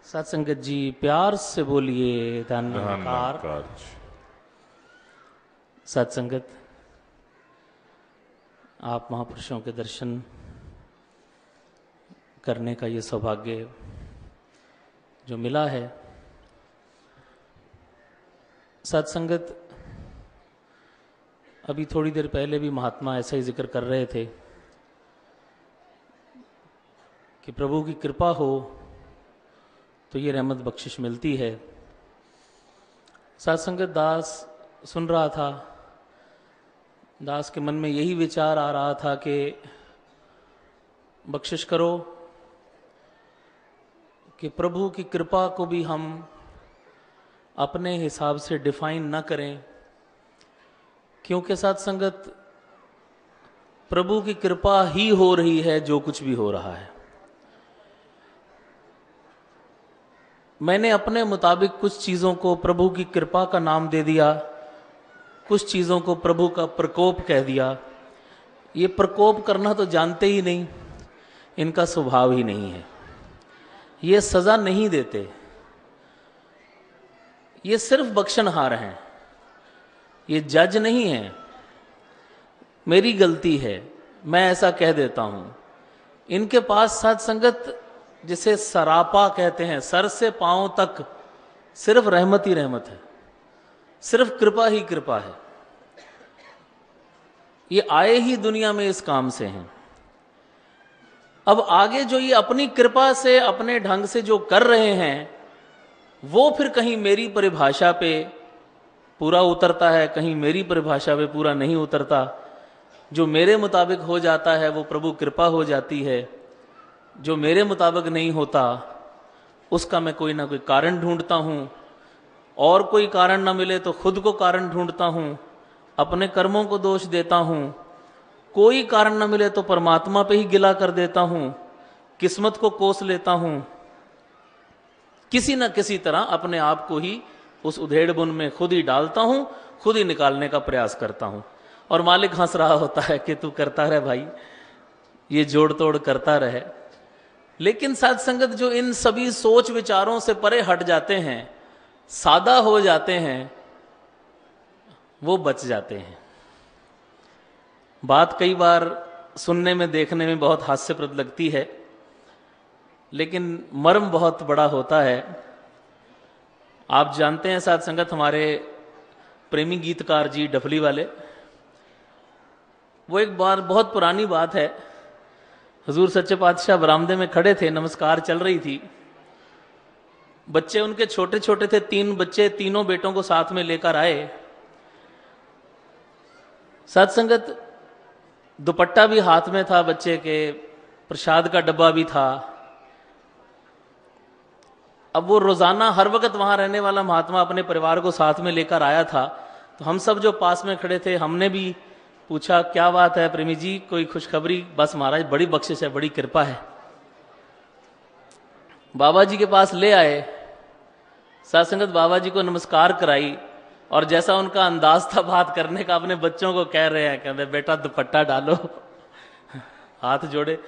सत्संगत जी प्यार से बोलिए धन्यकार। सत्संगत, आप महापुरुषों के दर्शन करने का ये सौभाग्य जो मिला है। सत्संगत, अभी थोड़ी देर पहले भी महात्मा ऐसा ही जिक्र कर रहे थे कि प्रभु की कृपा हो तो ये रहमत बख्शिश मिलती है। सत्संगत, दास सुन रहा था, दास के मन में यही विचार आ रहा था कि बख्शिश करो कि प्रभु की कृपा को भी हम अपने हिसाब से डिफाइन न करें, क्योंकि सत्संगत प्रभु की कृपा ही हो रही है जो कुछ भी हो रहा है। मैंने अपने मुताबिक कुछ चीज़ों को प्रभु की कृपा का नाम दे दिया, कुछ चीज़ों को प्रभु का प्रकोप कह दिया। ये प्रकोप करना तो जानते ही नहीं, इनका स्वभाव ही नहीं है। ये सज़ा नहीं देते, ये सिर्फ बख्शनहार हैं, ये जज नहीं है। मेरी गलती है, मैं ऐसा कह देता हूं। इनके पास सत्संगत जिसे सरापा कहते हैं, सर से पांव तक सिर्फ रहमत ही रहमत है, सिर्फ कृपा ही कृपा है। ये आए ही दुनिया में इस काम से हैं। अब आगे जो ये अपनी कृपा से अपने ढंग से जो कर रहे हैं, वो फिर कहीं मेरी परिभाषा पे पूरा उतरता है, कहीं मेरी परिभाषा पे पूरा नहीं उतरता। जो मेरे मुताबिक हो जाता है वो प्रभु कृपा हो जाती है, जो मेरे मुताबिक नहीं होता उसका मैं कोई ना कोई कारण ढूंढता हूं, और कोई कारण ना मिले तो खुद को कारण ढूंढता हूं, अपने कर्मों को दोष देता हूं, कोई कारण ना मिले तो परमात्मा पे ही गिला कर देता हूं, किस्मत को कोस लेता हूं। किसी ना किसी तरह अपने आप को ही उस उधेड़ बुन में खुद ही डालता हूं, खुद ही निकालने का प्रयास करता हूं। और मालिक हंस रहा होता है कि तू करता रहे भाई, ये जोड़ तोड़ करता रहे। लेकिन सत्संगत, जो इन सभी सोच विचारों से परे हट जाते हैं, सादा हो जाते हैं, वो बच जाते हैं। बात कई बार सुनने में देखने में बहुत हास्यप्रद लगती है, लेकिन मर्म बहुत बड़ा होता है। आप जानते हैं सत्संगत, हमारे प्रेमी गीतकार जी डफली वाले, वो एक बार, बहुत पुरानी बात है, हुजूर सच्चे पातशाह बरामदे में खड़े थे, नमस्कार चल रही थी। बच्चे उनके छोटे छोटे थे, 3 बच्चे, तीनों बेटों को साथ में लेकर आए। सत्संगत, दुपट्टा भी हाथ में था बच्चे के, प्रसाद का डब्बा भी था। अब वो रोजाना हर वक्त वहां रहने वाला महात्मा अपने परिवार को साथ में लेकर आया था, तो हम सब जो पास में खड़े थे, हमने भी पूछा क्या बात है प्रेमी जी, कोई खुशखबरी? बस महाराज बड़ी बख्शिश है, बड़ी कृपा है। बाबा जी के पास ले आए, सत्संगत बाबा जी को नमस्कार कराई, और जैसा उनका अंदाज था बात करने का, अपने बच्चों को कह रहे हैं, कहते बेटा दुपट्टा डालो, हाथ जोड़े,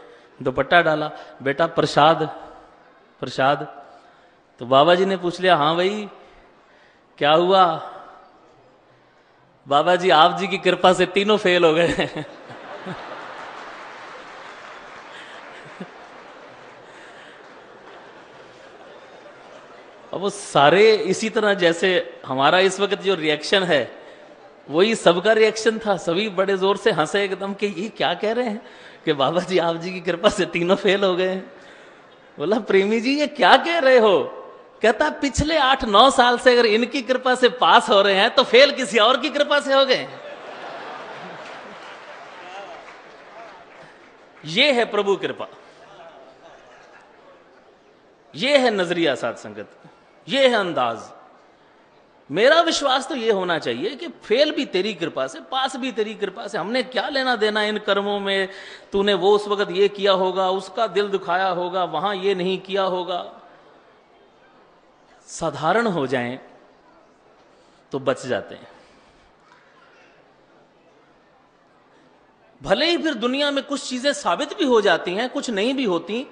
दुपट्टा डाला, बेटा प्रसाद प्रसाद। तो बाबा जी ने पूछ लिया, हाँ भाई क्या हुआ? बाबा जी आप जी की कृपा से तीनों फेल हो गए। अब वो सारे इसी तरह, जैसे हमारा इस वक्त जो रिएक्शन है वही सबका रिएक्शन था। सभी बड़े जोर से हंसे एकदम कि ये क्या कह रहे हैं कि बाबा जी आप जी की कृपा से तीनों फेल हो गए। बोला प्रेमी जी ये क्या कह रहे हो? कहता पिछले 8-9 साल से अगर इनकी कृपा से पास हो रहे हैं तो फेल किसी और की कृपा से हो गए। ये है प्रभु कृपा, ये है नजरिया सत्संगत, ये है अंदाज। मेरा विश्वास तो ये होना चाहिए कि फेल भी तेरी कृपा से, पास भी तेरी कृपा से। हमने क्या लेना देना इन कर्मों में? तूने वो उस वक्त ये किया होगा, उसका दिल दुखाया होगा, वहां ये नहीं किया होगा। साधारण हो जाएं तो बच जाते हैं। भले ही फिर दुनिया में कुछ चीजें साबित भी हो जाती हैं, कुछ नहीं भी होती,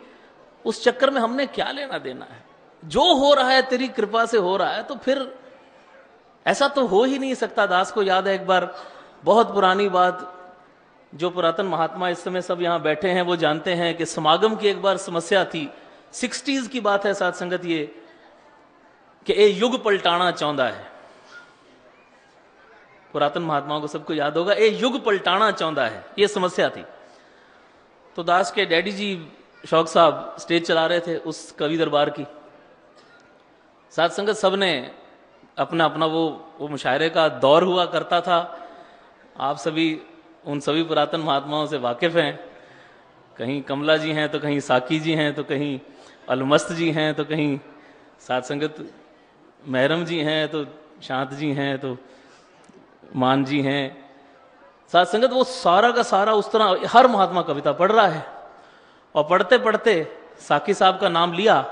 उस चक्कर में हमने क्या लेना देना है। जो हो रहा है तेरी कृपा से हो रहा है, तो फिर ऐसा तो हो ही नहीं सकता। दास को याद है एक बार बहुत पुरानी बात, जो पुरातन महात्मा इस समय सब यहां बैठे हैं वो जानते हैं कि समागम की एक बार समस्या थी। 60s की बात है साथ संगत, ये कि ये युग पलटाना चाहता है। पुरातन महात्माओं को सबको याद होगा, ये युग पलटाना चाहता है, ये समस्या थी। तो दास के डैडी जी शौक साहब स्टेज चला रहे थे उस कवि दरबार की। साथ संगत सबने अपना अपना वो मुशायरे का दौर हुआ करता था। आप सभी उन सभी पुरातन महात्माओं से वाकिफ हैं। कहीं कमला जी हैं, तो कहीं साकी जी हैं, तो कहीं अलमस्त जी हैं, तो कहीं साथ संगत महरम जी हैं, तो शांत जी हैं, तो मान जी हैं। साथ संगत वो सारा का सारा उस तरह हर महात्मा कविता पढ़ रहा है, और पढ़ते पढ़ते साकी साहब का नाम लिया,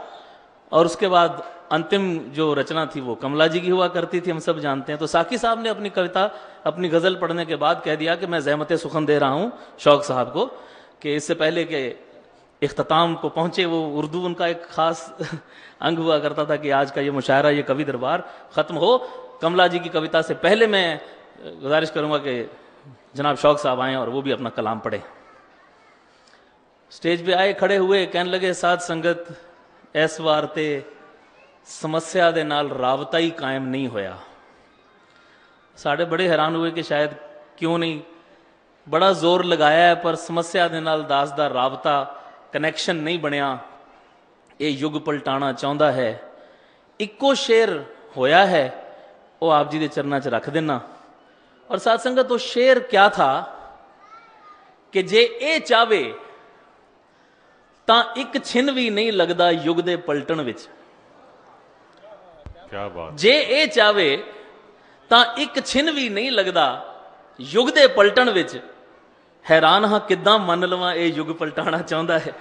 और उसके बाद अंतिम जो रचना थी वो कमला जी की हुआ करती थी, हम सब जानते हैं। तो साकी साहब ने अपनी कविता, अपनी गजल पढ़ने के बाद कह दिया कि मैं ज़हमत सुखन दे रहा हूं शौक साहब को, कि इससे पहले के इख्तिताम को पहुंचे, वो उर्दू उनका एक खास अंग हुआ करता था कि आज का ये मुशायरा, ये कवि दरबार खत्म हो, कमला जी की कविता से पहले मैं गुजारिश करूंगा कि जनाब शौक साहब आए और वो भी अपना कलाम पढ़े। स्टेज पे आए, खड़े हुए, कहने लगे साध संगत इस वार ते समस्या दे नाल राबता ही कायम नहीं होया। साढ़े बड़े हैरान हुए कि शायद क्यों नहीं, बड़ा जोर लगाया है पर समस्या दे नाल दास दा राबता कनैक्शन नहीं बनया। ये युग पलटाना चाहता है। इक्को शेर होया है, वो आप जी दे चरना च रख देना। और साथ संगत वो शेर क्या था कि जे ए चावे तां एक छिन भी नहीं लगदा युग दे पलटन विच। क्या बात। जे ए चावे तां एक छिन भी नहीं लगदा युग दे पलटन विच। हैरान हां किदां मन लवां ए युग पलटाना चाहता है।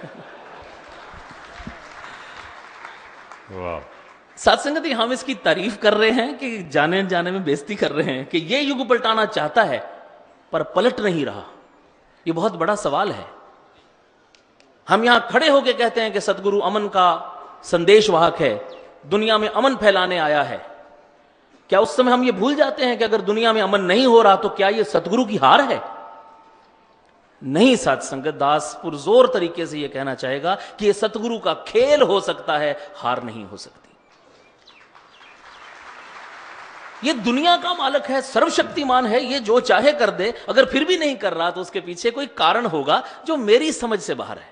वाह। साथ संगत ही हम इसकी तारीफ कर रहे हैं कि जाने जाने में बेइज्जती कर रहे हैं कि ये युग पलटाना चाहता है पर पलट नहीं रहा। ये बहुत बड़ा सवाल है। हम यहां खड़े होकर कहते हैं कि सतगुरु अमन का संदेश वाहक है, दुनिया में अमन फैलाने आया है। क्या उस समय हम ये भूल जाते हैं कि अगर दुनिया में अमन नहीं हो रहा तो क्या ये सतगुरु की हार है? नहीं। साथ संगत दास पुरजोर तरीके से यह कहना चाहेगा कि यह सतगुरु का खेल हो सकता है, हार नहीं हो सकती। ये दुनिया का मालिक है, सर्वशक्तिमान है, ये जो चाहे कर दे। अगर फिर भी नहीं कर रहा तो उसके पीछे कोई कारण होगा जो मेरी समझ से बाहर है।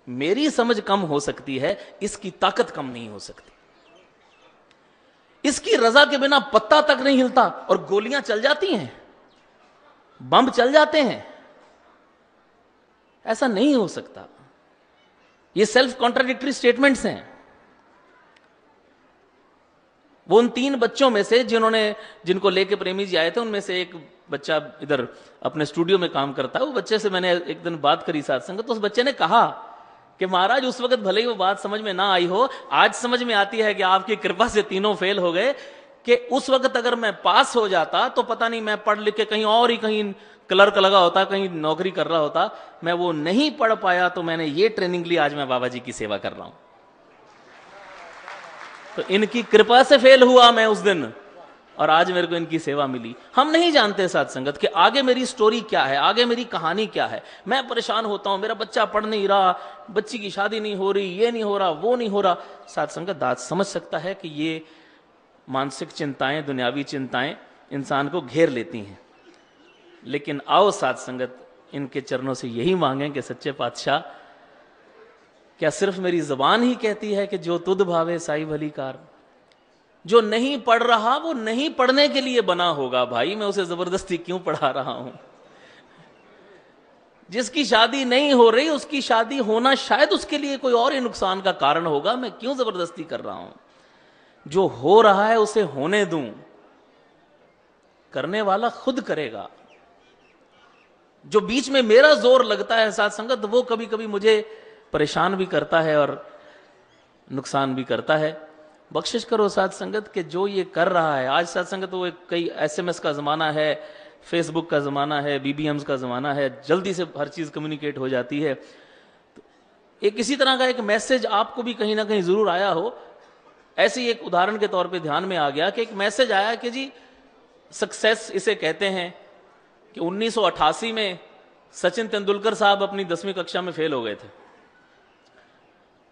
मेरी समझ कम हो सकती है, इसकी ताकत कम नहीं हो सकती। इसकी रजा के बिना पत्ता तक नहीं हिलता और गोलियां चल जाती हैं, बम चल जाते हैं। ऐसा नहीं हो सकता। ये सेल्फ कॉन्ट्राडिक्टरी स्टेटमेंट्स हैं। वो उन 3 बच्चों में से जिनको लेके प्रेमी जी आए थे, उनमें से एक बच्चा इधर अपने स्टूडियो में काम करता है। वो बच्चे से मैंने एक दिन बात करी साथ संगत, तो उस बच्चे ने कहा कि महाराज उस वक्त भले ही वो बात समझ में ना आई हो, आज समझ में आती है कि आपकी कृपा से तीनों फेल हो गए। कि उस वक्त अगर मैं पास हो जाता तो पता नहीं मैं पढ़ लिख के कहीं और ही कहीं क्लर्क लगा होता, कहीं नौकरी कर रहा होता। मैं वो नहीं पढ़ पाया तो मैंने ये ट्रेनिंग ली, आज मैं बाबा जी की सेवा कर रहा हूं। तो इनकी कृपा से फेल हुआ मैं उस दिन, और आज मेरे को इनकी सेवा मिली। हम नहीं जानते साथ संगत कि आगे मेरी स्टोरी क्या है, आगे मेरी कहानी क्या है। मैं परेशान होता हूं, मेरा बच्चा पढ़ नहीं रहा, बच्ची की शादी नहीं हो रही, ये नहीं हो रहा, वो नहीं हो रहा। साथ संगत दास समझ सकता है कि ये मानसिक चिंताएं, दुनियावी चिंताएं इंसान को घेर लेती हैं। लेकिन आओ साथ संगत इनके चरणों से यही मांगें कि सच्चे पातशाह, क्या सिर्फ मेरी जुबान ही कहती है कि जो तुध भावे साई भली कार? जो नहीं पढ़ रहा वो नहीं पढ़ने के लिए बना होगा भाई, मैं उसे जबरदस्ती क्यों पढ़ा रहा हूं? जिसकी शादी नहीं हो रही उसकी शादी होना शायद उसके लिए कोई और ही नुकसान का कारण होगा, मैं क्यों जबरदस्ती कर रहा हूं? जो हो रहा है उसे होने दूं, करने वाला खुद करेगा। जो बीच में मेरा जोर लगता है साथ संगत, वो कभी कभी मुझे परेशान भी करता है और नुकसान भी करता है। बख्शिश करो साथ संगत कि जो ये कर रहा है आज साथ संगत, वो कई SMS का जमाना है, फेसबुक का जमाना है, BBMs का जमाना है, जल्दी से हर चीज कम्युनिकेट हो जाती है। तो एक इसी तरह का एक मैसेज आपको भी कहीं ना कहीं जरूर आया हो ऐसे ही एक उदाहरण के तौर पे ध्यान में आ गया कि एक मैसेज आया कि जी सक्सेस इसे कहते हैं कि 1988 में सचिन तेंदुलकर साहब अपनी 10वीं कक्षा में फेल हो गए थे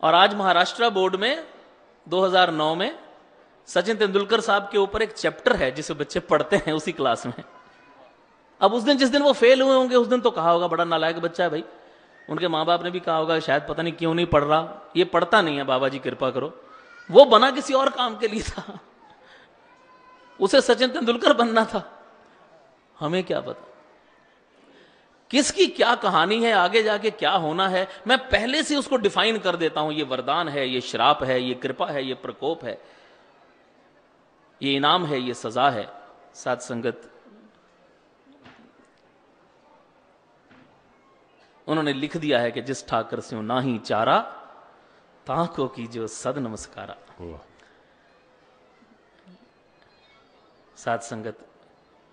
और आज महाराष्ट्र बोर्ड में 2009 में सचिन तेंदुलकर साहब के ऊपर एक चैप्टर है जिसे बच्चे पढ़ते हैं उसी क्लास में। अब उस दिन जिस दिन वो फेल हुए होंगे उस दिन तो कहा होगा बड़ा नालायक बच्चा है भाई, उनके माँ बाप ने भी कहा होगा शायद पता नहीं क्यों नहीं पढ़ रहा, ये पढ़ता नहीं है, बाबा जी कृपा करो। वो बना किसी और काम के लिए था, उसे सचिन तेंदुलकर बनना था, हमें क्या पता किसकी क्या कहानी है, आगे जाके क्या होना है। मैं पहले से उसको डिफाइन कर देता हूं, ये वरदान है, ये श्राप है, ये कृपा है, ये प्रकोप है, ये इनाम है, ये सजा है। साथ संगत, उन्होंने लिख दिया है कि जिस ठाकर से ना ही चारा ताको की जो सद नमस्कारा। साथ संगत,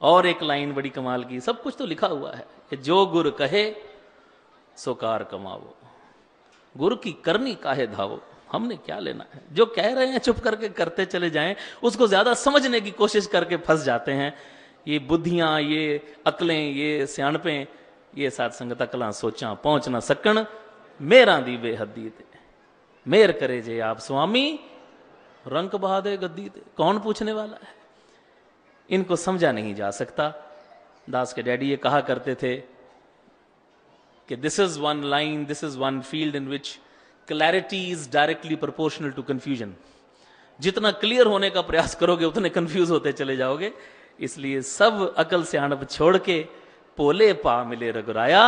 और एक लाइन बड़ी कमाल की, सब कुछ तो लिखा हुआ है कि जो गुर कहे सो कार कमावो, गुरु की करनी काहे धावो। हमने क्या लेना है, जो कह रहे हैं चुप करके करते चले जाएं, उसको ज्यादा समझने की कोशिश करके फंस जाते हैं। ये बुद्धियां, ये अकलें, ये सियाणपें, ये साथ संगत अकलां सोचा पहुंच ना सकन, मेरा दी बेहदी ते मेर करे जे आप स्वामी, रंक बहा दे गद्दी ते। कौन पूछने वाला है, इनको समझा नहीं जा सकता। दास के डैडी ये कहा करते थे कि this is one line, this is one field in which clarity is directly proportional to confusion. जितना क्लियर होने का प्रयास करोगे उतने कंफ्यूज होते चले जाओगे। इसलिए सब अकल सियाणप छोड़ के पोले पा मिले रघुराया,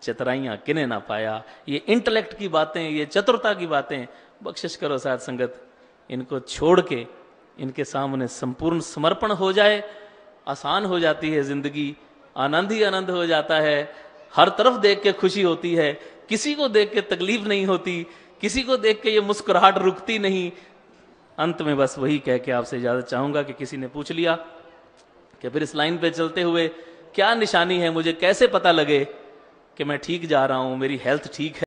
चतुराइयां किने ना पाया। ये इंटेलेक्ट की बातें, ये चतुरता की बातें बख्शिश करो साथ संगत, इनको छोड़ के इनके सामने संपूर्ण समर्पण हो जाए, आसान हो जाती है जिंदगी, आनंद ही आनंद हो जाता है। हर तरफ देख के खुशी होती है, किसी को देख के तकलीफ नहीं होती, किसी को देख के ये मुस्कुराहट रुकती नहीं। अंत में बस वही कह के आपसे इजाजत चाहूंगा कि किसी ने पूछ लिया कि फिर इस लाइन पे चलते हुए क्या निशानी है, मुझे कैसे पता लगे कि मैं ठीक जा रहा हूं, मेरी हेल्थ ठीक है।